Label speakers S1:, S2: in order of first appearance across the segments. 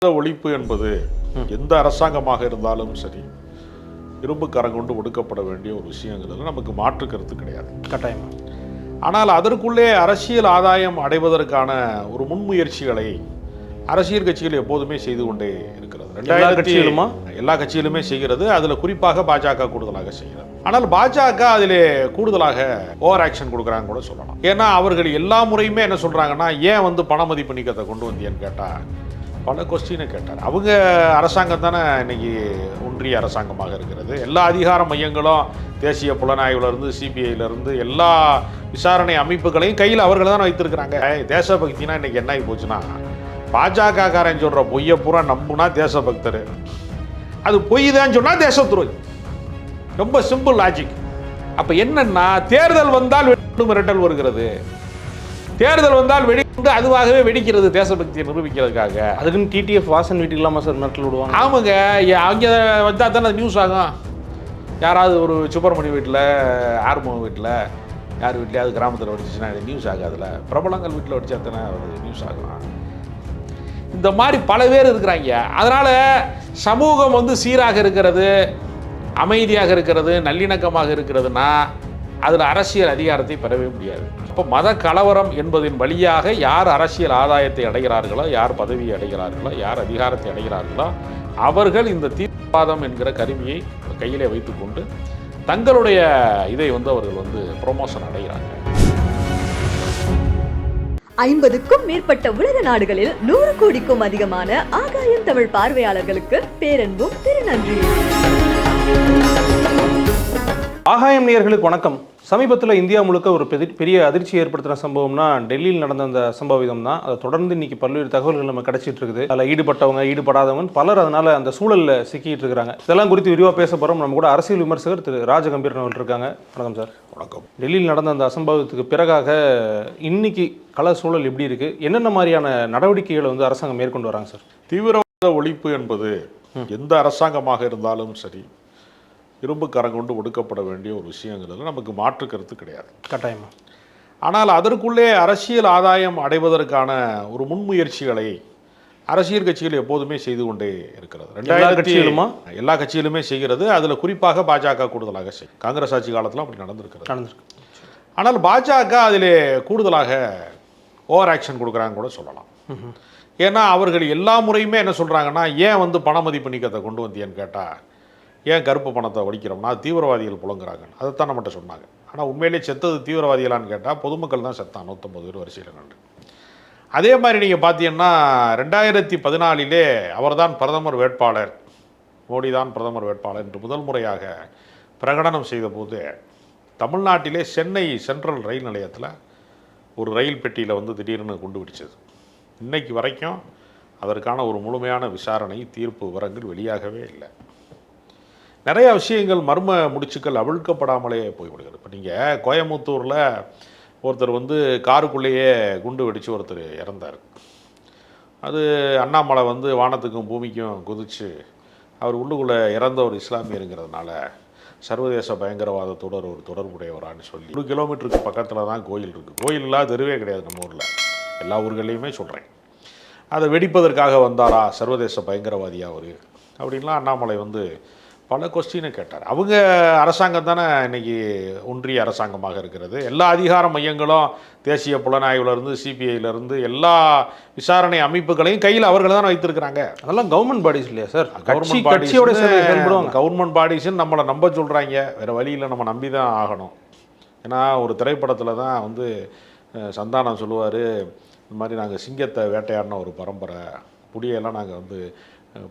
S1: ஒழிப்பு என்பது எந்த அரசாங்கமாக இருந்தாலும் சரி இரும்பு கரம் கொண்டு ஒடுக்கப்பட வேண்டிய ஒரு விஷயங்கிறது நமக்கு மாற்று கருத்து கிடையாது,
S2: கட்டாயமா.
S1: ஆனால் அதற்குள்ளே அரசியல் ஆதாயம் அடைவதற்கான ஒரு முன்முயற்சிகளை அரசியல் கட்சிகள் எப்போதுமே செய்து கொண்டே இருக்கிறது. எல்லா கட்சிகளுமே செய்கிறது. அதில் குறிப்பாக பாஜக கூடுதலாக செய்கிறது. ஆனால் பாஜக அதிலே கூடுதலாக ஓவர் ஆக்ஷன் கொடுக்குறாங்க கூட சொல்லலாம். ஏன்னா அவர்கள் எல்லா முறையுமே என்ன சொல்றாங்கன்னா, ஏன் பண மதிப்பு நீக்கத்தை கொண்டு வந்தியன்னு கேட்டா பல கொஸ்டினை கேட்டார். அவங்க அரசாங்கம் தானே இன்னைக்கு ஒன்றிய அரசாங்கமாக இருக்கிறது. எல்லா அதிகார மையங்களும் தேசிய புலனாய்வுலேருந்து சிபிஐலேருந்து எல்லா விசாரணை அமைப்புகளையும் கையில் அவர்கள் தான் வைத்திருக்கிறாங்க. தேசபக்தினா இன்னைக்கு என்ன ஆகி போச்சுன்னா, பாஜக காரன் சொல்கிற பொய்யை பூரா நம்புனா தேசபக்தர், அது பொய் தான் சொன்னால் தேசத்துறை. ரொம்ப சிம்பிள் லாஜிக். அப்போ என்னன்னா, தேர்தல் வந்தால் மிரட்டல் வருகிறது, தேர்தல் வந்தால் வெடிக்குண்டு அதுவாகவே வெடிக்கிறது தேசபக்தியை நிரூபிக்கிறதுக்காக.
S2: அதுக்குன்னு டிடிஎஃப் வாசன் வீட்டுக்கு இல்லாமல் சார் மிரட்டல் விடுவாங்க.
S1: ஆமாங்க, அங்கே வந்தால் தானே நியூஸ் ஆகும். யாராவது ஒரு சுப்பிரமணிய வீட்டில், ஆறுமுகம் வீட்டில், யார் வீட்லையாவது கிராமத்தில் வெடிச்சுன்னா நியூஸ் ஆகாதுல. பிரபலங்கள் வீட்டில் வெடிச்சா தானே நியூஸ் ஆகும். இந்த மாதிரி பல பேர் இருக்கிறாங்க. அதனால் சமூகம் சீராக இருக்கிறது, அமைதியாக இருக்கிறது, நல்லிணக்கமாக இருக்கிறதுனா அதில் அரசியல் அதிகாரத்தை பெறவே முடியாது. அப்போ மத கலவரம் என்பதின் வழியாக யார் அரசியல் ஆதாயத்தை அடைகிறார்களோ, யார் பதவியை அடைகிறார்களோ, யார் அதிகாரத்தை அடைகிறார்களோ, அவர்கள் இந்த தீவிரவாதம் என்கிற கருவியை கையிலே வைத்துக்கொண்டு தங்களுடைய இதை அவர்கள் ப்ரொமோஷன் அடைகிறாங்க.
S3: 50க்கும் மேற்பட்ட உலக நாடுகளில் 100 கோடிக்கும் அதிகமான ஆகாயம் தமிழ் பார்வையாளர்களுக்கு பேரன்பும் திருநன்றி.
S2: ஆகாயம் நேயர்களுக்கு வணக்கம். சமீபத்தில் இந்தியா முழுக்க ஒரு பெரிய அதிர்ச்சி ஏற்படுத்தின சம்பவம்னா டெல்லியில் நடந்த அந்த சம்பவம் தான். அதை தொடர்ந்து இன்னைக்கு பல்வேறு தகவல்கள் நம்ம கிடைச்சிட்டு இருக்குது. அதில் ஈடுபட்டவங்க, ஈடுபடாதவங்க பலர் அதனால அந்த சூழலில் சிக்கிட்டு இருக்கிறாங்க. இதெல்லாம் குறித்து விரிவாக பேச போகிறோம். நம்ம கூட அரசியல் விமர்சகர் திரு ராஜகம்பீரன் அவர்கள் இருக்காங்க. வணக்கம் சார்.
S1: வணக்கம்.
S2: டெல்லியில் நடந்த அந்த அசம்பாவிதத்துக்கு பிறகாக இன்னைக்கு கள சூழல் எப்படி இருக்கு, என்னென்ன மாதிரியான நடவடிக்கைகளை அரசாங்கம் மேற்கொண்டு வராங்க சார்?
S1: தீவிரவாத ஒழிப்பு என்பது எந்த அரசாங்கமாக இருந்தாலும் சரி இரும்பு கரம் கொண்டு ஒடுக்கப்பட வேண்டிய ஒரு விஷயங்கிறது நமக்கு மாற்று கருத்து கிடையாது,
S2: கட்டாயமா.
S1: ஆனால் அதற்குள்ளே அரசியல் ஆதாயம் அடைவதற்கான ஒரு முன்முயற்சிகளை அரசியல் கட்சிகள் எப்போதுமே செய்து கொண்டே இருக்கிறது. எல்லா கட்சிகளுமே செய்கிறது. அதில் குறிப்பாக பாஜக கூடுதலாக செய்யும். காங்கிரஸ் ஆட்சி காலத்தில் அப்படி நடந்திருக்கு. ஆனால் பாஜக அதிலே கூடுதலாக ஓவர் ஆக்ஷன் கொடுக்குறாங்க கூட சொல்லலாம். ஏன்னா அவர்கள் எல்லா முறையுமே என்ன சொல்கிறாங்கன்னா, ஏன் பண மதிப்பு நீக்கத்தை கொண்டு வந்தியன்னு கேட்டால், ஏன் கருப்பு பணத்தை ஒழிக்கிறோம்னா தீவிரவாதிகள் புலங்குறாங்க, அதைத்தான் நம்மகிட்ட சொன்னாங்க. ஆனால் உண்மையிலே செத்தது தீவிரவாதிகளான்னு கேட்டால் பொதுமக்கள் தான் செத்தான் 150 பேர் வரிசையில் கண்டு. அதே மாதிரி நீங்கள் பார்த்தீங்கன்னா 2014 அவர்தான் பிரதமர் வேட்பாளர், மோடி தான் பிரதமர் வேட்பாளர் என்று முதல் முறையாக பிரகடனம் செய்த போது தமிழ்நாட்டிலே சென்னை சென்ட்ரல் ரயில் நிலையத்தில் ஒரு ரயில் பெட்டியில் திடீர்னு குண்டு வெடிச்சது. இன்னைக்கு வரைக்கும் அதற்கான ஒரு முழுமையான விசாரணை, தீர்ப்பு விவரங்கள் வெளியாகவே இல்லை. நிறைய விஷயங்கள், மர்ம முடிச்சுக்கள் அவிழ்க்கப்படாமலே போய்விடுகிறது. இப்போ நீங்கள் கோயம்புத்தூரில் ஒருத்தர் காருக்குள்ளேயே குண்டு வெடித்து ஒருத்தர் இறந்தார். அது அண்ணாமலை வானத்துக்கும் பூமிக்கும் குதிச்சு அவர் உள்ளுக்குள்ளே இறந்த ஒரு இஸ்லாமியருங்கிறதுனால சர்வதேச பயங்கரவாதத்தோட ஒரு தொடர்புடையவரான்னு சொல்லி 1 கிலோமீட்டருக்கு பக்கத்தில் தான் கோயில் இருக்குது. கோயில் இல்லாத தெருவே கிடையாது நம்ம ஊரில், எல்லா ஊர்களையுமே சொல்கிறேன். அதை வெடிப்பதற்காக வந்தாரா சர்வதேச பயங்கரவாதியாக அவர் அப்படின்லாம் அண்ணாமலை பல கொஸ்டினை கேட்டார். அவங்க அரசாங்கம் தானே இன்னைக்கு ஒன்றிய அரசாங்கமாக இருக்கிறது. எல்லா அதிகார மையங்களும் தேசிய புலனாய்வுலேருந்து சிபிஐலேருந்து எல்லா விசாரணை அமைப்புகளையும் கையில் அவர்கள் தான் வைத்திருக்கிறாங்க.
S2: அதெல்லாம் கவர்மெண்ட் பாடிஸ் இல்லையா சார்?
S1: கவர்மெண்ட் பாடிஸ்ன்னு நம்மளை நம்ப சொல்கிறாங்க. வேறு வழியில் நம்ம நம்பி தான் ஆகணும். ஏன்னா ஒரு திரைப்படத்தில் தான் சந்தானம் சொல்லுவார், இந்த மாதிரி நாங்கள் சிங்கத்தை வேட்டையாடின ஒரு பரம்பரை, புலியெல்லாம் நாங்கள்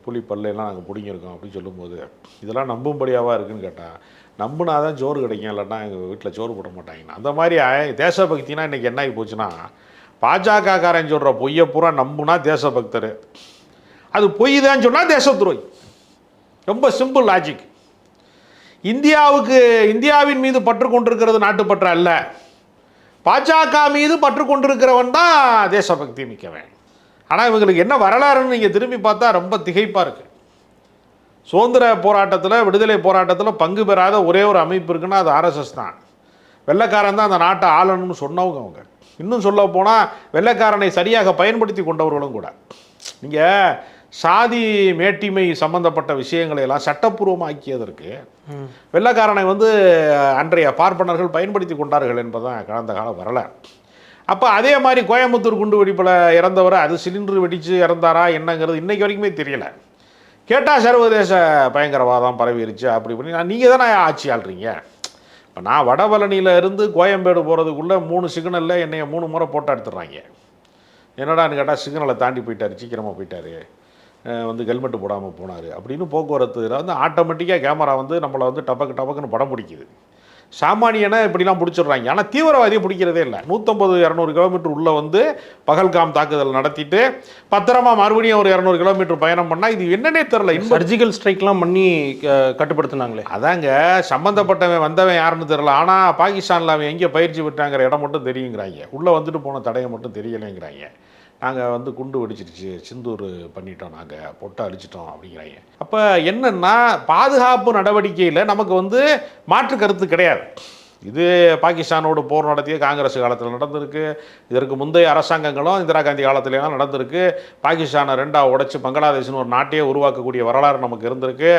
S1: புலி பல்லையெல்லாம் நாங்கள் பிடிங்கிருக்கோம் அப்படின்னு சொல்லும்போது இதெல்லாம் நம்பும்படியாவா இருக்குன்னு கேட்டால், நம்புனா தான் சோறு கிடைக்கும், இல்லைன்னா எங்கள் வீட்டில் சோறு போட மாட்டாங்கன்னு. அந்த மாதிரி தேசபக்தினா இன்றைக்கி என்ன ஆகி போச்சுன்னா, பாஜக காரன் சொல்கிற பொய்யை பூரா நம்புனா தேசபக்தர், அது பொய் தான் சொன்னால் தேசத்துறை. ரொம்ப சிம்பிள் லாஜிக். இந்தியாவின் மீது பற்று கொண்டிருக்கிறது நாட்டுப்பற்று அல்ல, பாஜக மீது பற்று கொண்டிருக்கிறவன் தான் தேசபக்தி மிக்கவன். ஆனால் இவங்களுக்கு என்ன வரலாறுன்னு நீங்கள் திரும்பி பார்த்தா ரொம்ப திகைப்பாக இருக்குது. சுதந்திர போராட்டத்தில், விடுதலை போராட்டத்தில் பங்கு பெறாத ஒரே ஒரு அமைப்பு இருக்குன்னா அது ஆர்எஸ்எஸ் தான். வெள்ளைக்காரன் தான் அந்த நாட்டை ஆளணும்னு சொன்னவங்க அவங்க. இன்னும் சொல்ல போனால் வெள்ளைக்காரனை சரியாக பயன்படுத்தி கொண்டவர்களும் கூட. நீங்கள் சாதி மேட்டிமை சம்பந்தப்பட்ட விஷயங்களை எல்லாம் சட்டப்பூர்வமாக்கியதற்கு வெள்ளைக்காரனை வந்து அன்றைய பார்ப்பனர்கள் பயன்படுத்தி கொண்டார்கள் என்பதுதான் கடந்த கால வரலாறு. அப்போ அதே மாதிரி கோயம்புத்தூர் குண்டு வெடிப்பில் இறந்தவரை அது சிலிண்டர் வெடித்து இறந்தாரா என்னங்கிறது இன்றைக்கு வரைக்குமே தெரியலை. கேட்டால் சர்வதேச பயங்கரவாதம் பரவிருச்சு அப்படி பண்ணி நீங்கள் தானே ஆட்சி ஆள்றீங்க. இப்போ நான் வடபழனியில் இருந்து கோயம்பேடு போகிறதுக்குள்ளே 3 சிக்னலில் என்னைய 3 முறை போட்டோ எடுத்துடுறாங்க. என்னடான்னு கேட்டால் சிக்னலை தாண்டி போயிட்டார், சீக்கிரமாக போயிட்டார், வந்து ஹெல்மெட்டு போடாமல் போனார் அப்படின்னு போக்குவரத்தில் வந்து ஆட்டோமேட்டிக்காக கேமரா வந்து நம்மளை வந்து டபக்குன்னு படம் பிடிக்குது. சாமானியனை இப்படிலாம் பிடிச்சிடுறாங்க. ஆனால் தீவிரவாதியை பிடிக்கிறதே இல்லை. 150-200 கிலோமீட்டர் உள்ளே வந்து பகல்காம் தாக்குதல் நடத்திட்டு பத்திரமா மறுபடியும் ஒரு 200 கிலோமீட்டர் பயணம் பண்ணால் இது என்னன்னே தெரில.
S2: சர்ஜிக்கல் ஸ்ட்ரைக்லாம் பண்ணி கட்டுப்படுத்தினாங்களே.
S1: அதாங்க சம்மந்தப்பட்டவன் வந்தவன் யாருன்னு தெரில. ஆனால் பாகிஸ்தானில் அவன் எங்கே பயிற்சி விட்டாங்கிற இடம் மட்டும் தெரியுங்கிறாங்க. உள்ளே வந்துட்டு போன தடையை மட்டும் தெரியலைங்கிறாங்க. நாங்கள் வந்து குண்டு வெடிச்சிருச்சு, சிந்தூர் பண்ணிட்டோம், நாங்கள் பொட்டை அழிச்சிட்டோம் அப்படிங்கிறாங்க. அப்போ என்னென்னா பாதுகாப்பு நடவடிக்கையில் நமக்கு வந்து மாற்று கருத்து கிடையாது. இது பாகிஸ்தானோடு போர் நடத்திய காங்கிரஸ் காலத்தில் நடந்திருக்கு. இதற்கு முந்தைய அரசாங்கங்களும் இந்திரா காந்தி காலத்துலலாம் நடந்திருக்கு. பாகிஸ்தானை 2ஆக உடைச்சு பங்களாதேஷ்னு ஒரு நாட்டையே உருவாக்கக்கூடிய வரலாறு நமக்கு இருந்திருக்கு.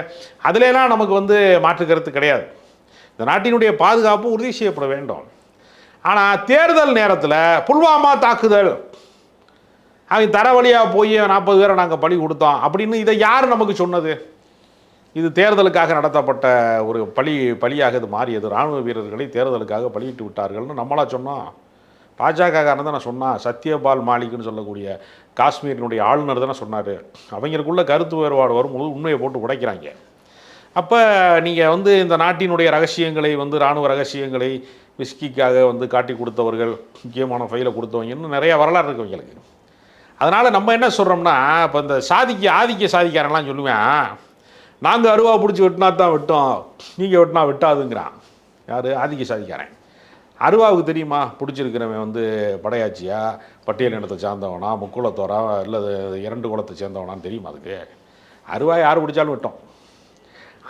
S1: அதுலலாம் நமக்கு வந்து மாற்று கருத்து கிடையாது. இந்த நாட்டினுடைய பாதுகாப்பு உறுதி செய்யப்பட வேண்டும். ஆனால் தேர்தல் நேரத்தில் புல்வாமா தாக்குதல் அவங்க தர வழியாக போய் 40 பேரை நாங்கள் பலி கொடுத்தோம் அப்படின்னு இதை யார் நமக்கு சொன்னது? இது தேர்தலுக்காக நடத்தப்பட்ட ஒரு பலியாக இது மாறியது. இராணுவ வீரர்களை தேர்தலுக்காக பலியிட்டு விட்டார்கள்னு நம்மளா சொன்னோம்? பாஜகக்காரன் தானே சொன்னான். சத்யபால் மாலிக்னு சொல்லக்கூடிய காஷ்மீரினுடைய ஆளுநர் தானே சொன்னார். அவங்களுக்குள்ள கருத்து வேறுபாடு வரும்போது உண்மையை போட்டு உடைக்கிறாங்க. அப்போ நீங்கள் வந்து இந்த நாட்டினுடைய ரகசியங்களை வந்து இராணுவ ரகசியங்களை விஸ்கிக்காக வந்து காட்டி கொடுத்தவர்கள், முக்கியமான ஃபைலை கொடுத்தவங்க, இன்னும் நிறைய வரலாறு இருக்கு அவங்களுக்கு. அதனால் நம்ம என்ன சொல்கிறோம்னா, இப்போ இந்த ஆதிக்க சாதிக்காரன்லாம் சொல்லுவேன், நாங்கள் அருவா பிடிச்சி வெட்டினா தான் வெட்டோம், நீங்கள் வெட்டினா வெட்டாதுங்கிறான். யார்? ஆதிக்க சாதிக்காரன். அருவாவுக்கு தெரியுமா பிடிச்சிருக்கிறவன் வந்து படையாச்சியா, பட்டியல் இனத்தை சேர்ந்தவனா, முக்குளத்தோரா, இல்லை 2 குலத்தை சேர்ந்தவனான்னு தெரியுமா? அதுக்கு அருவா யார் பிடிச்சாலும் வெட்டோம்.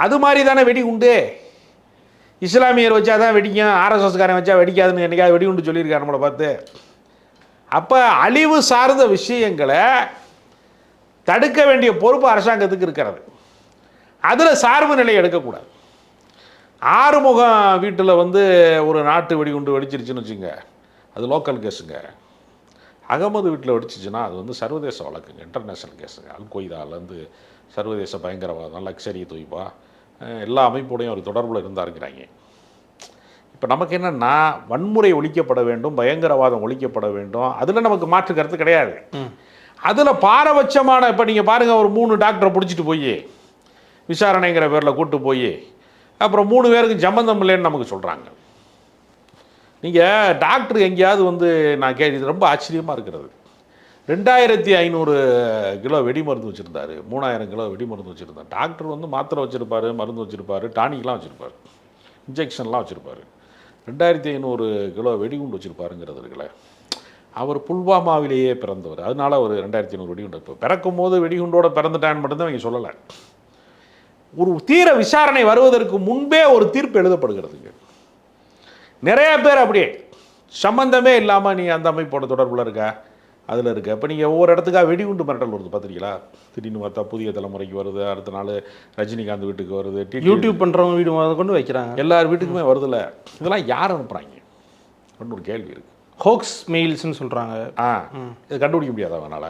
S1: அது மாதிரி தானே வெடி உண்டு. இஸ்லாமியர் வச்சா தான் வெடிக்கும், ஆர்எஸ்எஸ்காரன் வச்சா வெடிக்காதுன்னு என்றைக்காவது வெடி உண்டு சொல்லியிருக்காரு நம்மளை பார்த்து. அப்போ அழிவு சார்ந்த விஷயங்களை தடுக்க வேண்டிய பொறுப்பு அரசாங்கத்துக்கு இருக்கிறது. அதில் சார்பு நிலை எடுக்கக்கூடாது. ஆறுமுகம் வீட்டில் வந்து ஒரு நாட்டு வெடிகுண்டு வெடிச்சிருச்சுன்னு வச்சுங்க, அது லோக்கல் கேஸுங்க. அகமது வீட்டில் வெடிச்சிச்சுன்னா அது வந்து சர்வதேச வழக்குங்க, இன்டர்நேஷ்னல் கேஸுங்க. அல் கொய்தாலேருந்து சர்வதேச பயங்கரவாதம், லக்ஸரி தொய்பா, எல்லா அமைப்போடையும் ஒரு தொடர்பில் இருந்தாருங்கிறாங்க. இப்போ நமக்கு என்னென்னா, வன்முறை ஒழிக்கப்பட வேண்டும், பயங்கரவாதம் ஒழிக்கப்பட வேண்டும், அதில் நமக்கு மாற்று கருத்து கிடையாது. அதில் பாரபட்சமான, இப்போ நீங்கள் பாருங்கள், ஒரு 3 டாக்டரை பிடிச்சிட்டு போய் விசாரணைங்கிற பேரில் கூப்பிட்டு போய் அப்புறம் 3 பேருக்கு சம்பந்தம் இல்லைன்னு நமக்கு சொல்கிறாங்க. நீங்கள் டாக்டர் எங்கேயாவது வந்து நான் இது ரொம்ப ஆச்சரியமாக இருக்கிறது. 2500 கிலோ வெடிமருந்து வச்சுருந்தார், 3000 கிலோ வெடிமருந்து வச்சுருந்தார். டாக்டர் வந்து மாத்திரை வச்சுருப்பார், மருந்து வச்சுருப்பார், டானிக்லாம் வச்சுருப்பார், இன்ஜெக்ஷன்லாம் வச்சுருப்பார். 2500 கிலோ வெடிகுண்டு வச்சுருப்பாருங்கிறது இருக்குல்ல. அவர் புல்வாமாவிலேயே பிறந்தவர், அதனால அவர் 2500 வெடிகுண்டு. இப்போ பிறக்கும் போது வெடிகுண்டோட பிறந்துட்டான்னு மட்டும்தான் அவங்க சொல்லலை. ஒரு தீர விசாரணை வருவதற்கு முன்பே ஒரு தீர்ப்பு எழுதப்படுகிறதுங்க. நிறைய பேர் அப்படியே சம்பந்தமே இல்லாமல் நீ அந்த அமைப்போட தொடர்பில் இருக்க, அதில் இருக்க. இப்போ நீங்கள் ஒவ்வொரு இடத்துக்காக வெடிகுண்டு மிரட்டல் வருது பார்த்துருக்கீங்களா? திடீர்னு பார்த்தா புதிய தலைமுறைக்கு வருது, அடுத்த நாள் ரஜினிகாந்த் வீட்டுக்கு வருது,
S2: யூடியூப் பண்ணுறவங்க வீடு கொண்டு வைக்கிறாங்க,
S1: எல்லார் வீட்டுக்குமே வருதில்ல. இதெல்லாம் யார் அனுப்புகிறாங்க அப்படின்னு ஒரு கேள்வி இருக்குது.
S2: ஹோக்ஸ் மெயில்ஸ்ன்னு சொல்கிறாங்க.
S1: இதை கண்டுபிடிக்க முடியாது அவனால்.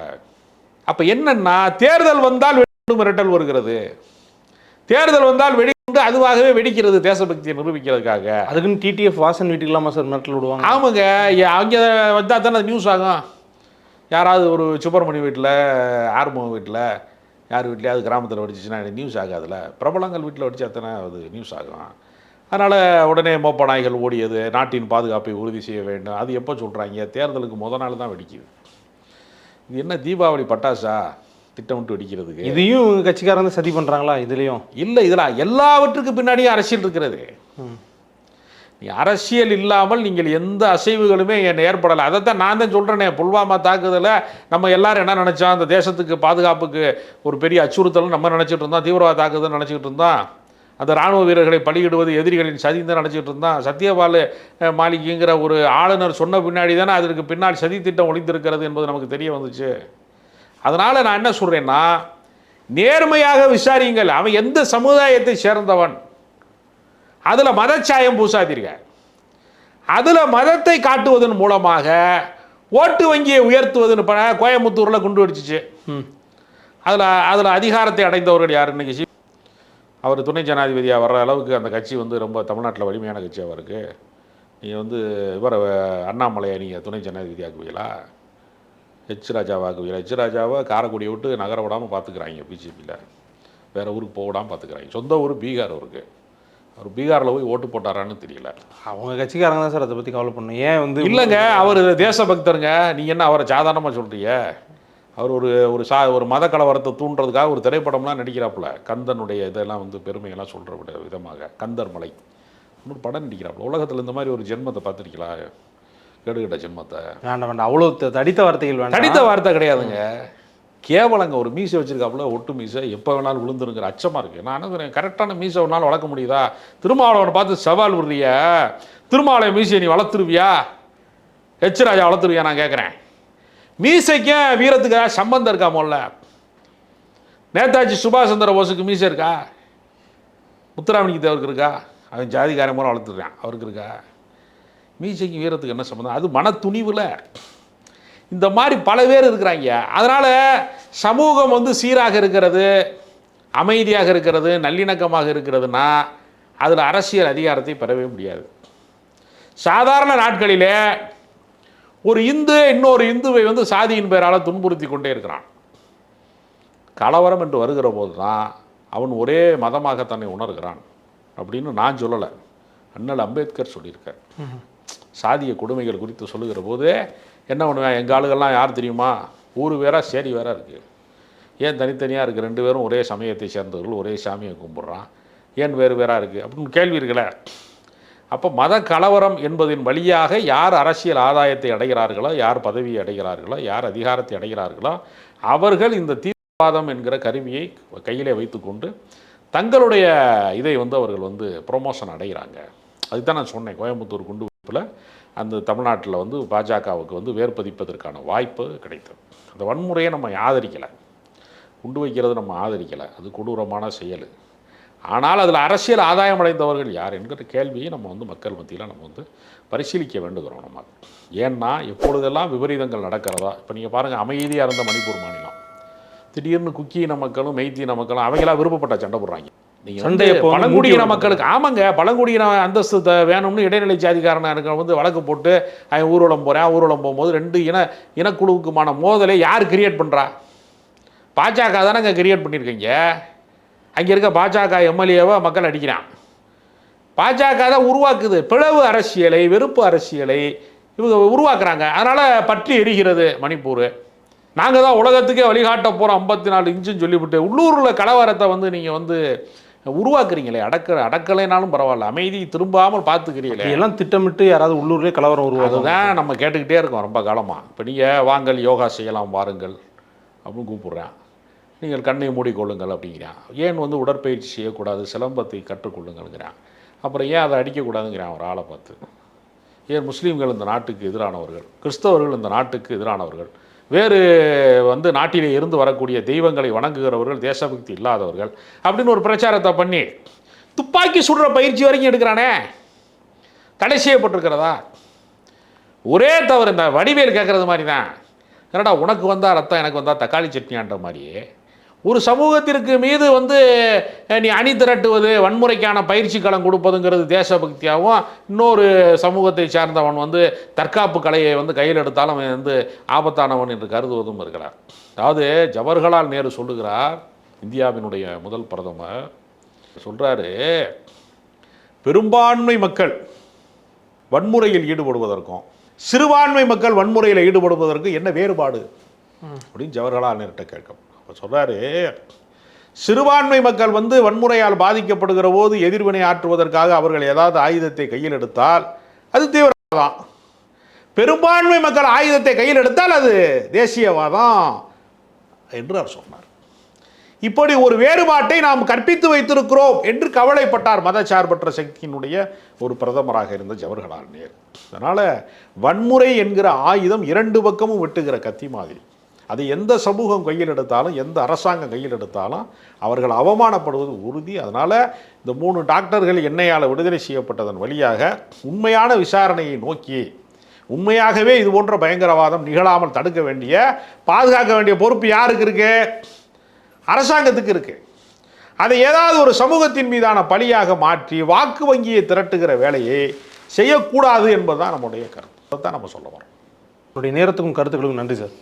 S1: அப்போ என்னன்னா, தேர்தல் வந்தால் வெடிகுண்டு மிரட்டல் வருகிறது, தேர்தல் வந்தால் வெடிகுண்டு அதுவாகவே வெடிக்கிறது, தேசபக்தியை நிரூபிக்கிறதுக்காக.
S2: அதுக்குன்னு டிடிஎஃப் வாசன் வீட்டுக்கெல்லாமா சார் மிரட்டல் விடுவாங்க?
S1: ஆமாங்க, அங்கே வந்தால் தானே அது நியூஸ் ஆகும். யாராவது ஒரு சுப்பிரமணிய வீட்டில், ஆறுமுகம் வீட்டில், யார் வீட்லையாவது கிராமத்தில் வெடிச்சிச்சுன்னா நியூஸ் ஆகாதுல்ல. பிரபலங்கள் வீட்டில் வெடிச்சா தானே அது நியூஸ் ஆகும். அதனால் உடனே மோப்ப நாய்கள் ஓடியது, நாட்டின் பாதுகாப்பை உறுதி செய்ய வேண்டும். அது எப்போ சொல்கிறாங்க? தேர்தலுக்கு முத நாள் தான் வெடிக்குது. இது என்ன தீபாவளி பட்டாசா திட்டமிட்டு வெடிக்கிறதுக்கு?
S2: இதையும் கட்சிக்காரங்க சதி பண்ணுறாங்களா? இதுலேயும் இல்லை,
S1: இதெல்லாம் எல்லாவற்றுக்கு பின்னாடியும் அரசியல் இருக்கிறது. அரசியல் இல்லாமல் நீங்கள் எந்த அசைவுகளுமே ஏற்படலை. அதைத்தான் நான் தான் சொல்கிறேனே, புல்வாமா தாக்குதலை நம்ம எல்லாரும் என்ன நினச்சோம், அந்த தேசத்துக்கு பாதுகாப்புக்கு ஒரு பெரிய அச்சுறுத்தல் நம்ம நினச்சிட்டு இருந்தோம், தீவிரவாத தாக்குதல் நினச்சிக்கிட்டு இருந்தோம், அந்த இராணுவ வீரர்களை பலியிடுவது எதிரிகளின் சதின்னு தான் நினச்சிக்கிட்டு இருந்தோம். சத்யபால் மாலிக்குங்கிற ஒரு ஆளுநர் சொன்ன பின்னாடி தானே அதற்கு பின்னால் சதி திட்டம் ஒளிந்திருக்கிறது என்பது நமக்கு தெரிய வந்துச்சு. அதனால் நான் என்ன சொல்கிறேன்னா, நேர்மையாக விசாரியுங்கள். அவன் எந்த சமுதாயத்தை சேர்ந்தவன், அதில் மதச்சாயம் பூசாதீர்கள். அதில் மதத்தை காட்டுவதன் மூலமாக ஓட்டு வங்கியை உயர்த்துவதுன்னு கோயம்புத்தூரில் குண்டு வெடிச்சிச்சு. அதில் அதிகாரத்தை அடைந்தவர்கள் யார்? இன்னைக்கு அவர் துணை ஜனாதிபதியாக வர்ற அளவுக்கு அந்த கட்சி வந்து ரொம்ப தமிழ்நாட்டில் வலிமையான கட்சியாக இருக்குது. நீங்கள் வந்து இவரை அண்ணாமலையை நீங்கள் துணை ஜனாதிபதி ஆக்குவீங்களா? ஹெச் ராஜாவை ஆக்குவீங்களா? ஹெச் ராஜாவை காரைக்குடியை விட்டு நகர விடாமல் பார்த்துக்கிறாங்க பிஜேபியில். வேறு ஊருக்கு போக விடாமல் பார்த்துக்கிறாங்க. சொந்த ஊர் பீகார் அவருக்கு. அவர் பீகாரில் போய் ஓட்டு போட்டாரான்னு தெரியல.
S2: அவங்க கட்சிக்காரங்க தான் சார் அதை பற்றி கவலை பண்ணணும். ஏன் வந்து
S1: இல்லைங்க, அவர் தேசபக்தருங்க. நீங்கள் என்ன அவரை சாதாரணமாக சொல்கிறீங்க? அவர் ஒரு மத கலவரத்தை தூண்டுறதுக்காக ஒரு திரைப்படம்லாம் நடிக்கிறாப்புல. கந்தனுடைய இதெல்லாம் வந்து பெருமையெல்லாம் சொல்கிற விதமாக கந்தர் மலை ஒரு படம் நடிக்கிறாப்புல. உலகத்தில் இந்த மாதிரி ஒரு ஜென்மத்தை பார்த்துருக்கீங்களா? கெடுகிட்ட ஜென்மத்தை.
S2: வேண்டாம் வேண்டாம், அவ்வளோ தடித்த வார்த்தைகள் வேண்டாம்.
S1: தடித்த வார்த்தை கிடையாதுங்க, கேவலங்க. ஒரு மீசை வச்சிருக்காப்புல, ஒட்டு மீசை, எப்போ வேணாலும் விழுந்துருங்கிற அச்சமாக இருக்குது. நான் என்ன கரெக்டான மீசை ஒரு நாள் வளர்க்க முடியுதா? திருமாவளவனை பார்த்து சவால் விடுறிய, திருமாவளவன் மீசையை நீ வளர்த்துருவியா? ஹெச் ராஜா வளர்த்துருவியா? நான் கேட்குறேன். மீசைக்கும் வீரத்துக்கு சம்பந்தம் இருக்கா? முதல்ல நேதாஜி சுபாஷ் சந்திர போஸுக்கு மீசை இருக்கா? முத்துராமலிங்க தேவருக்கு இருக்கா? அவன் ஜாதிகார முறை வளர்த்துருக்கான், அவருக்கு இருக்கா? மீசைக்கு வீரத்துக்கு என்ன சம்பந்தம்? அது மன துணிவில். இந்த மாதிரி பல பேர் இருக்கிறாங்க. அதனால் சமூகம் வந்து சீராக இருக்கிறது, அமைதியாக இருக்கிறது, நல்லிணக்கமாக இருக்கிறதுனா அதில் அரசியல் அதிகாரத்தை பெறவே முடியாது. சாதாரண நாட்களிலே ஒரு இந்து இன்னொரு இந்துவை வந்து சாதியின் பெயரால் துன்புறுத்தி கொண்டே இருக்கிறான். கலவரம் என்று வருகிற போது தான் அவன் ஒரே மதமாக தன்னை உணர்கிறான் அப்படின்னு நான் சொல்லலை, அண்ணல் அம்பேத்கர் சொல்லியிருக்கார். சாதிய கொடுமைகள் குறித்து சொல்லுகிற போது என்ன பண்ணுவேன், எங்கள் ஆளுகள்லாம் யார் தெரியுமா? ஊர் வேறா சேரி வேறா இருக்குது. ஏன் தனித்தனியாக இருக்குது? ரெண்டு பேரும் ஒரே சமயத்தை சேர்ந்தவர்கள், ஒரே சாமியை கும்பிட்றான், ஏன் வேறு வேறாக இருக்குது அப்படின்னு கேள்வி இருக்குல்ல. அப்போ மத கலவரம் என்பதின் வழியாக யார் அரசியல் ஆதாயத்தை அடைகிறார்களோ, யார் பதவியை அடைகிறார்களோ, யார் அதிகாரத்தை அடைகிறார்களோ, அவர்கள் இந்த தீவிரவாதம் என்கிற கருவியை கையிலே வைத்துக்கொண்டு தங்களுடைய இதை வந்து அவர்கள் வந்து ப்ரொமோஷன் அடைகிறாங்க. அதுதான் நான் சொன்னேன். கோயம்புத்தூர் குண்டு வைப்பில் அந்த தமிழ்நாட்டில் வந்து பாஜகவுக்கு வந்து வேர்பதிப்பதற்கான வாய்ப்பு கிடைத்தது. அந்த வன்முறையை நம்ம ஆதரிக்கலை, குண்டு வைக்கிறது நம்ம ஆதரிக்கலை, அது கொடூரமான செயல். ஆனால் அதில் அரசியல் ஆதாயம் அடைந்தவர்கள் யார் என்கிற கேள்வியை நம்ம வந்து மக்கள் மத்தியில் நம்ம வந்து பரிசீலிக்க வேண்டுகிறோம். நம்ம ஏன்னா எப்பொழுதெல்லாம் விபரீதங்கள் நடக்கிறதா, இப்போ நீங்கள் பாருங்கள், அமைதியாக இருந்த மணிப்பூர் மாநிலம் திடீர்னு குக்கியின மக்களும் மெய்த்தியின மக்களும் அவங்களாம் விருப்பப்பட்ட சண்டை போடுறாங்க. நீங்கள் பழங்குடியின மக்களுக்கு ஆமாங்க, பழங்குடியின அந்தஸ்து வேணும்னு இடைநிலை ஜாதிக்காரனை வந்து வழக்கு போட்டு அவன் ஊர்வலம் போகிறேன், ஊர்வலம் போகும்போது ரெண்டு இனக்குழுவுக்குமான மோதலை யார் கிரியேட் பண்ணுறா? பாஜக தானே அங்கே கிரியேட் பண்ணியிருக்கீங்க. அங்கே இருக்க பாஜக எம்எல்ஏவை மக்கள் அடிக்கிறான். பாஜக தான் உருவாக்குது பிளவு அரசியலை, வெறுப்பு அரசியலை இவங்க உருவாக்குறாங்க. அதனால் பற்றி எரிகிறது மணிப்பூர். நாங்கள் தான் உலகத்துக்கே வழிகாட்ட போகிறோம் 54 இன்ச்சுன்னு சொல்லிவிட்டு உள்ளூரில் கலவரத்தை வந்து நீங்கள் வந்து உருவாக்குறீங்களே. அடக்கலைனாலும் பரவாயில்ல, அமைதி திரும்பாமல் பார்த்துக்கிறீங்களே.
S2: எல்லாம் திட்டமிட்டு யாராவது உள்ளூர்லேயே கலவரம் உருவாக்குது.
S1: அதுதான் நம்ம கேட்டுக்கிட்டே இருக்கோம் ரொம்ப காலமாக. இப்போ நீங்கள் வாங்கள் யோகா செய்யலாம் வாருங்கள் அப்படின்னு கூப்பிட்றேன், நீங்கள் கண்ணை மூடிக்கொள்ளுங்கள் அப்படிங்கிறான். ஏன் வந்து உடற்பயிற்சி செய்யக்கூடாது, சிலம்பத்தை கற்றுக்கொள்ளுங்கள்ங்கிறான். அப்புறம் ஏன் அதை அடிக்கக்கூடாதுங்கிறான் ஒரு ஆளை பார்த்து. ஏன் முஸ்லீம்கள் இந்த நாட்டுக்கு எதிரானவர்கள், கிறிஸ்தவர்கள் இந்த நாட்டுக்கு எதிரானவர்கள், வேறு வந்து நாட்டிலே இருந்து வரக்கூடிய தெய்வங்களை வணங்குகிறவர்கள், தேசபக்தி இல்லாதவர்கள் அப்படின்னு ஒரு பிரச்சாரத்தை பண்ணி துப்பாக்கி சுடுற பயிற்சி வரைக்கும் எடுக்கிறானே. தடை செய்யப்பட்டிருக்கிறதா? ஒரே தவறு இந்த வடிவேல் கேட்குறது மாதிரி தான். என்னடா உனக்கு வந்தால் ரத்தம் எனக்கு வந்தால் தக்காளி சட்னியான்ற மாதிரியே ஒரு சமூகத்திற்கு மீது வந்து நீ அணி திரட்டுவது, வன்முறைக்கான பயிற்சி களம் கொடுப்பதுங்கிறது தேசபக்தியாகவும், இன்னொரு சமூகத்தை சார்ந்தவன் வந்து தற்காப்பு கலையை வந்து கையில் எடுத்தாலும் அவன் வந்து ஆபத்தானவன் என்று கருதுவதும் இருக்கிறார். அதாவது ஜவஹர்லால் நேரு சொல்லுகிறார், இந்தியாவினுடைய முதல் பிரதமர் சொல்கிறாரு, பெரும்பான்மை மக்கள் வன்முறையில் ஈடுபடுவதற்கும் சிறுபான்மை மக்கள் வன்முறையில் ஈடுபடுவதற்கு என்ன வேறுபாடு அப்படின்னு ஜவஹர்லால் நேருட்ட கேட்கும். அப்போ சொல்கிறாரு, சிறுபான்மை மக்கள் வந்து வன்முறையால் பாதிக்கப்படுகிற போது எதிர்வினை ஆற்றுவதற்காக அவர்கள் ஏதாவது ஆயுதத்தை கையில் எடுத்தால் அது தீவிரவாதம். பெரும்பான்மை மக்கள் ஆயுதத்தை கையில் எடுத்தால் அது தேசியவாதம் என்று அவர் சொன்னார். இப்படி ஒரு வேறுபாட்டை நாம் கற்பித்து வைத்திருக்கிறோம் என்று கவலைப்பட்டார் மதச்சார்பற்ற சக்தியினுடைய ஒரு பிரதமராக இருந்த ஜவஹர்லால் நேரு. அதனால் வன்முறை என்கிற ஆயுதம் இரண்டு பக்கமும் வெட்டுகிற கத்தி மாதிரி. அது எந்த சமூகம் கையில் எடுத்தாலும், எந்த அரசாங்கம் கையில் எடுத்தாலும் அவர்கள் அவமானப்படுவது உறுதி. அதனால் இந்த 3 டாக்டர்கள் எண்ணெயால் விடுதலை செய்யப்பட்டதன் வழியாக உண்மையான விசாரணையை நோக்கி, உண்மையாகவே இது போன்ற பயங்கரவாதம் நிகழாமல் தடுக்க வேண்டிய, பாதுகாக்க வேண்டிய பொறுப்பு யாருக்கு இருக்கு? அரசாங்கத்துக்கு இருக்கு. அதை ஏதாவது ஒரு சமூகத்தின் மீதான பழியாக மாற்றி வாக்கு வங்கியை திரட்டுகிற வேலையை செய்யக்கூடாது என்பதுதான் நம்முடைய கருத்து. அதைத்தான் நம்ம சொல்ல வரோம்.
S2: உங்களுடைய நேரத்துக்கும் கருத்துக்களுக்கும் நன்றி சார்.